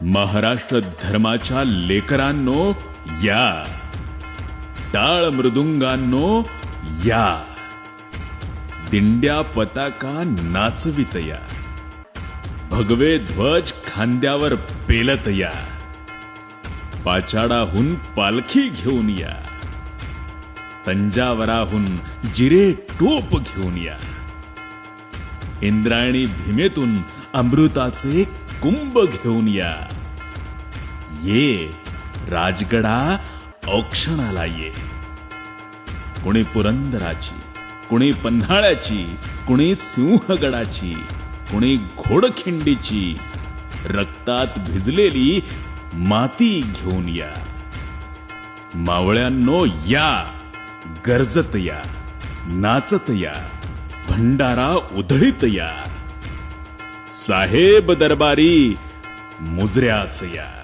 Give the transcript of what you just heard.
महाराष्ट्र धर्माच्या लेकरांनो या, टाळ मृदुंगांनो या, दिंड्या पताका नाचवित या, भगवे ध्वज खांद्यावर पेलत या, पाचाडाहून पालखी घेऊन या, तंजावराहून जिरे टोप घेऊन या, इंद्रायणी भीमेतून अमृताचे कुंभ घेऊन या. ये राजगडा औक्षणाला ये. कुणी पुरंदराची, कुणी पन्हाळ्याची, कुणी सिंहगडाची, कुणी घोडखिंडीची, रक्तात भिजलेली माती घेऊन या. मावळ्यांनो या, गरजत या, नाचत या, भंडारा उधळीत या. साहेब दरबारी मुजऱ्यास या.